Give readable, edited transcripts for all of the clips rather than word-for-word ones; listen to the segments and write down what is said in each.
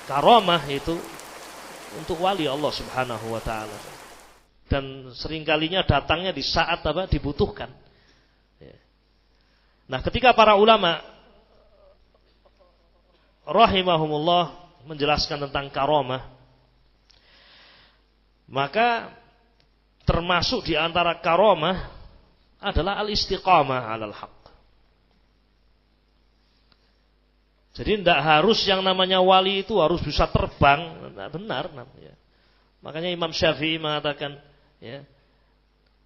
Karamah itu untuk wali Allah Subhanahu wa taala. Dan seringkalinya datangnya di saat dibutuhkan. Nah, ketika para ulama rahimahumullah menjelaskan tentang karamah, maka termasuk di antara karamah adalah al-istiqamah 'alal haq. Jadi tidak harus yang namanya wali itu harus bisa terbang, benar ya. Makanya Imam Syafi'i mengatakan, ya,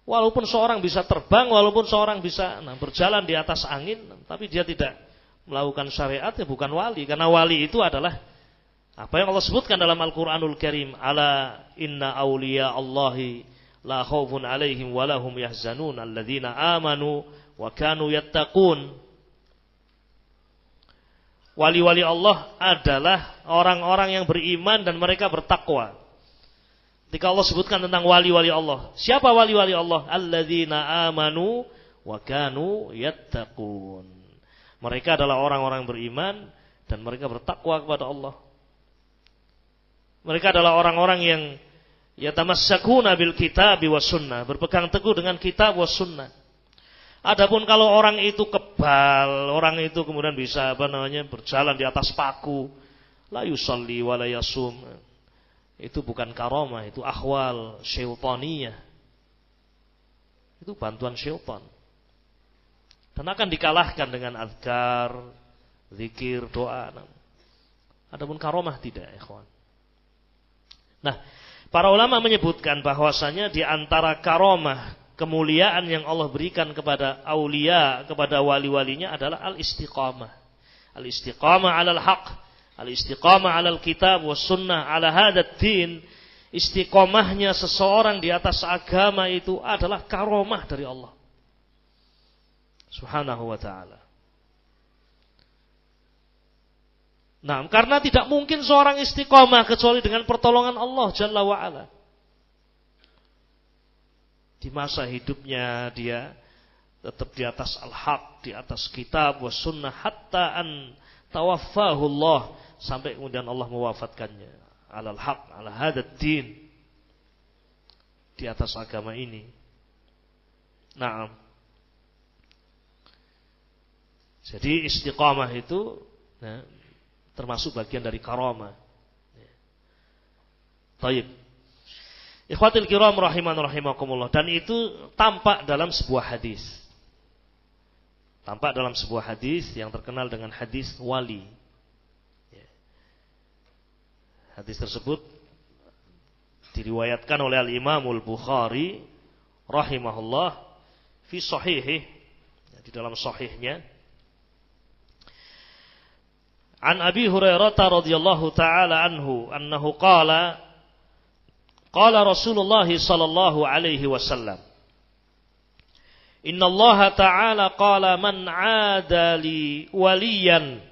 walaupun seorang bisa terbang, walaupun seorang bisa berjalan di atas angin, tapi dia tidak melakukan syariat, ya bukan wali. Karena wali itu adalah apa yang Allah sebutkan dalam Al-Quranul Karim, ala inna awliya Allahi la khawfun alaihim walahum yahzanun alladzina amanu wa kanu yattaqun. Wali-wali Allah adalah orang-orang yang beriman dan mereka bertakwa. Ketika Allah sebutkan tentang wali-wali Allah, siapa wali-wali Allah? Alladzina amanu wa kanu yattaqun. Mereka adalah orang-orang beriman dan mereka bertakwa kepada Allah. Mereka adalah orang-orang yang yatamassakuna bil kitabi was sunnah, berpegang teguh dengan kitab was sunnah. Adapun kalau orang itu kebal, orang itu kemudian bisa berjalan di atas paku, la yusalli wa la yasum. Itu bukan karamah, itu ahwal syaitaniyah. Itu bantuan syaitan. Dan akan dikalahkan dengan azkar, zikir, doa. Adapun karamah tidak, ikhwan. Nah, para ulama menyebutkan bahwasanya di antara karamah, kemuliaan yang Allah berikan kepada aulia, kepada wali-walinya adalah al-istiqamah. Al-istiqamah 'alal haq, al-istiqamah 'alal kitab was sunnah 'ala hadzal din. Istiqamahnya seseorang di atas agama itu adalah karamah dari Allah Subhanahu wa taala. Nah, karena tidak mungkin seorang istiqamah kecuali dengan pertolongan Allah Jalla wa ala. Di masa hidupnya dia tetap di atas al-haq, di atas kitab was sunnah hatta an tawaffahu Allah, sampai kemudian Allah mewafatkannya alal haq, ala hadzal din, di atas agama ini. Naam. Jadi istiqamah itu termasuk bagian dari karamah. Baik. Ikhwatul kiram rahiman rahimakumullah. Dan itu tampak dalam sebuah hadis. Tampak dalam sebuah hadis yang terkenal dengan hadis wali. Hadis tersebut diriwayatkan oleh Al-Imamul Bukhari rahimahullah fi sahihih, di dalam sahihnya. An Abi Hurairah radhiyallahu taala anhu annahu qala Rasulullah sallallahu alaihi wasallam, Inna Allah ta'ala qala man 'ada li waliyan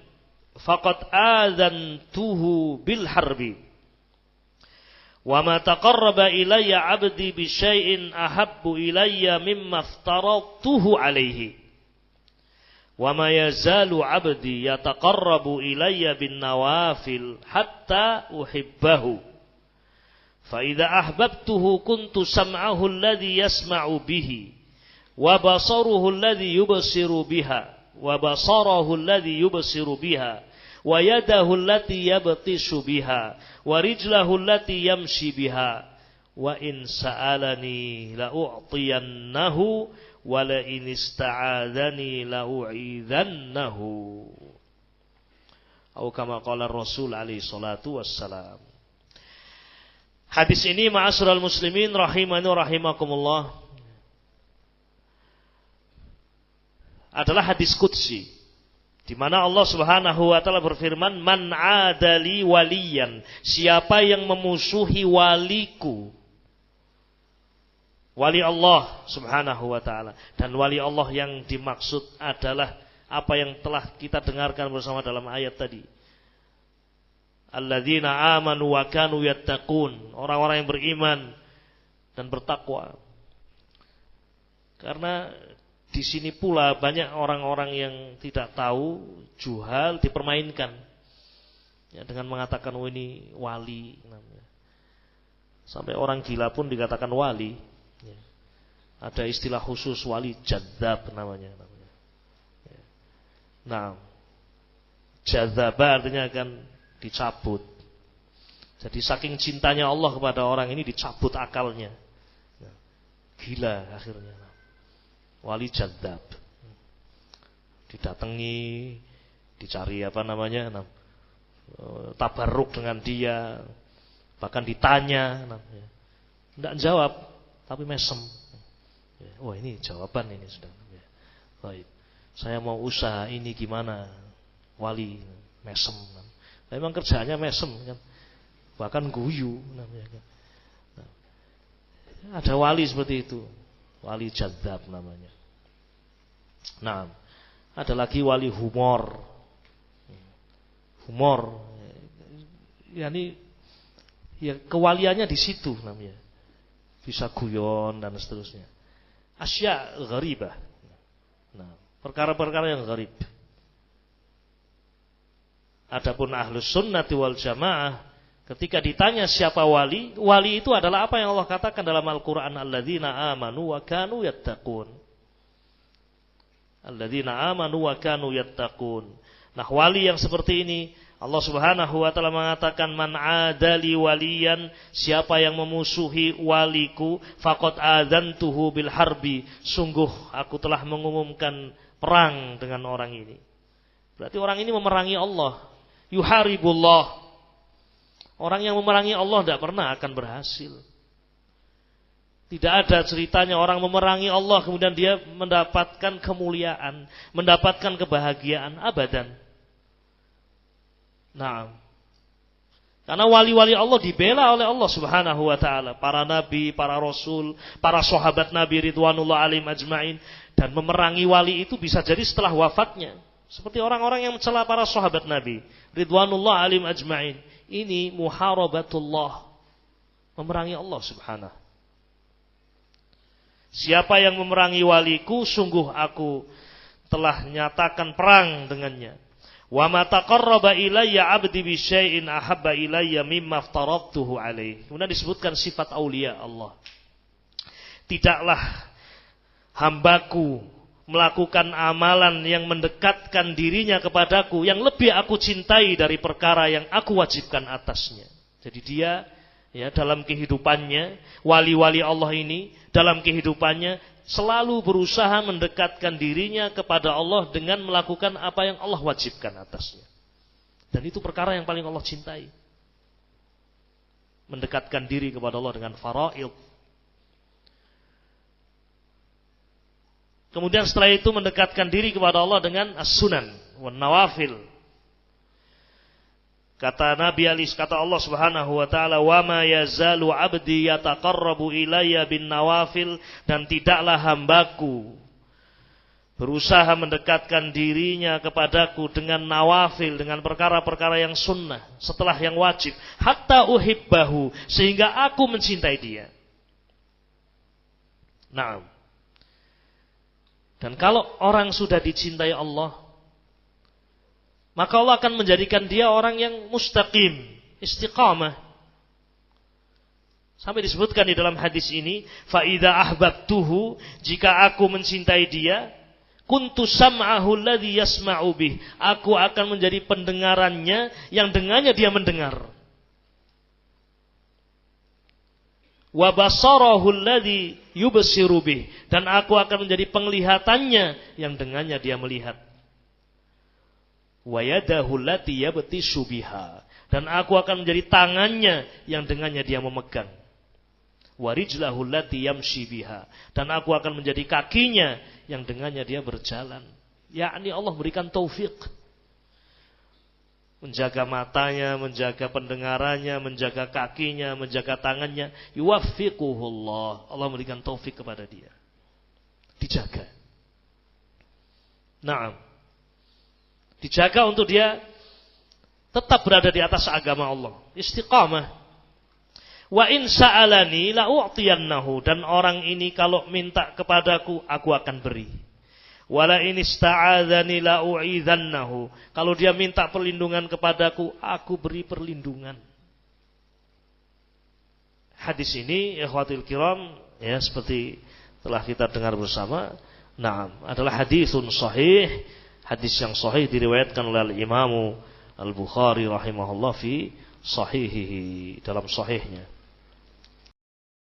faqad adzantuhu bil harbi wa ma taqarraba ilayya 'abdi bi syai'in ahabbu ilayya mimma aftaradtuhu alaihi wa ma yazalu 'abdi yataqarrabu ilayya bin nawafil hatta uhibbahu فَإِذَا أَحْبَبْتُهُ كُنْتُ سَمْعَهُ الَّذِي يَسْمَعُ بِهِ وَبَصَرُهُ الَّذِي يُبْصِرُ بِهَا وَبَصَرَهُ الَّذِي يُبْصِرُ بِهَا وَيَدَهُ الَّتِي يَبْطِشُ بِهَا وَرِجْلَهُ الَّتِي يَمْشِي بِهَا وَإِنْ سَأَلَنِي لَأُعْطِيَنَّهُ وَلَئِنِ اسْتَعَاذَنِي لَأُعِيذَنَّهُ أو كما قال الرسول عليه الصلاة والسلام. Hadis ini ma'asyiral muslimin rahimani rahimakumullah adalah hadis qudsi, di mana Allah Subhanahu wa taala berfirman, man 'adali waliyan, siapa yang memusuhi waliku. Wali Allah Subhanahu wa taala, dan wali Allah yang dimaksud adalah apa yang telah kita dengarkan bersama dalam ayat tadi. Alladzina amanu wa kanu yattaqun, orang-orang yang beriman dan bertakwa. Karena di sini pula banyak orang-orang yang tidak tahu, juhal, dipermainkan. Ya, dengan mengatakan oh ini wali namanya. Sampai orang gila pun dikatakan wali. Ya. Ada istilah khusus wali jadzab namanya. Ya. Nah, jadzaba artinya akan dicabut. Jadi saking cintanya Allah kepada orang ini dicabut akalnya. Gila akhirnya. Wali jadzab. Didatangi, dicari tabarruk dengan dia, bahkan ditanya, tidak jawab, tapi mesem. Wah ini jawaban ini sudah. Baik, saya mau usaha ini gimana? Wali mesem. Memang kerjanya mesem kan. Bahkan guyu namanya kan. Ada wali seperti itu, wali jadzab namanya. Nah, ada lagi wali humor. Humor, yakni ya kewaliannya di situ namanya. Bisa guyon dan seterusnya. Asya gharibah. Nah, perkara-perkara yang gharib. Adapun ahlus sunnati wal jamaah ketika ditanya siapa wali, wali itu adalah apa yang Allah katakan dalam Al-Quran, alladzina amanu wa kanu yattaqun. Alladzina amanu wa kanu yattaqun. Nah, wali yang seperti ini Allah Subhanahu wa taala mengatakan man adali waliyan, siapa yang memusuhi waliku faqad adzantuhu bil harbi, sungguh aku telah mengumumkan perang dengan orang ini. Berarti orang ini memerangi Allah. Yuharibullah. Orang yang memerangi Allah tidak pernah akan berhasil. Tidak ada ceritanya orang memerangi Allah kemudian dia mendapatkan kemuliaan, mendapatkan kebahagiaan, abadan. Nah, karena wali-wali Allah dibela oleh Allah Subhanahu wa taala, para nabi, para rasul, para sahabat Nabi ridwanullah alaihim ajmain, dan memerangi wali itu bisa jadi setelah wafatnya. Seperti orang-orang yang mencela para sahabat Nabi ridwanullah alaihim ajmain. Ini muharabatullah, memerangi Allah Subhanahu. Siapa yang memerangi waliku, sungguh aku telah nyatakan perang dengannya. Wa ma taqarraba ilayya 'abdi bi syai'in ahabba ilayya mimma aftaradtuhu alaihi. Kemudian disebutkan sifat aulia Allah. Tidaklah hambaku melakukan amalan yang mendekatkan dirinya kepadaku yang lebih aku cintai dari perkara yang aku wajibkan atasnya. Jadi dia ya dalam kehidupannya, wali-wali Allah ini dalam kehidupannya selalu berusaha mendekatkan dirinya kepada Allah dengan melakukan apa yang Allah wajibkan atasnya. Dan itu perkara yang paling Allah cintai. Mendekatkan diri kepada Allah dengan faraid. Kemudian setelah itu mendekatkan diri kepada Allah dengan as-sunan wan nawafil. Kata Nabi kata Allah Subhanahu wa taala, "Wa ma yazalu 'abdi yataqarrabu ilayya bin nawafil," dan tidaklah hambaku berusaha mendekatkan dirinya kepadaku dengan nawafil, dengan perkara-perkara yang sunnah setelah yang wajib, hatta uhibbahu, sehingga aku mencintai dia. Naam. Dan kalau orang sudah dicintai Allah, maka Allah akan menjadikan dia orang yang mustaqim, istiqamah. Sampai disebutkan di dalam hadis ini, fa idza ahbabtuhu, jika aku mencintai dia, kuntu sam'ahu alladhi yasma'u bih, aku akan menjadi pendengarannya yang dengannya dia mendengar. Wa basarahu alladhi yubsiru bih, dan aku akan menjadi penglihatannya yang dengannya dia melihat. Wa yadahu allati yabtishu biha, dan aku akan menjadi tangannya yang dengannya dia memegang. Wa rijlahu allati yamshi biha, dan aku akan menjadi kakinya yang dengannya dia berjalan. Yakni Allah berikan taufik. Menjaga matanya, menjaga pendengarannya, menjaga kakinya, menjaga tangannya. Yuwaffiquhullah. Allah memberikan taufik kepada dia. Dijaga. Naam. Dijaga untuk dia tetap berada di atas agama Allah. Istiqamah. Wa in sa'alani la u'tiyannahu, dan orang ini kalau minta kepadaku, aku akan beri. Wala in ista'adzani la u'idzannahu. Kalau dia minta perlindungan kepadaku, aku beri perlindungan. Hadis ini ikhwatul kiram ya seperti telah kita dengar bersama, adalah hadisun sahih, hadis yang sahih diriwayatkan oleh Imam Al-Bukhari rahimahullah fi sahihihi, dalam sahihnya.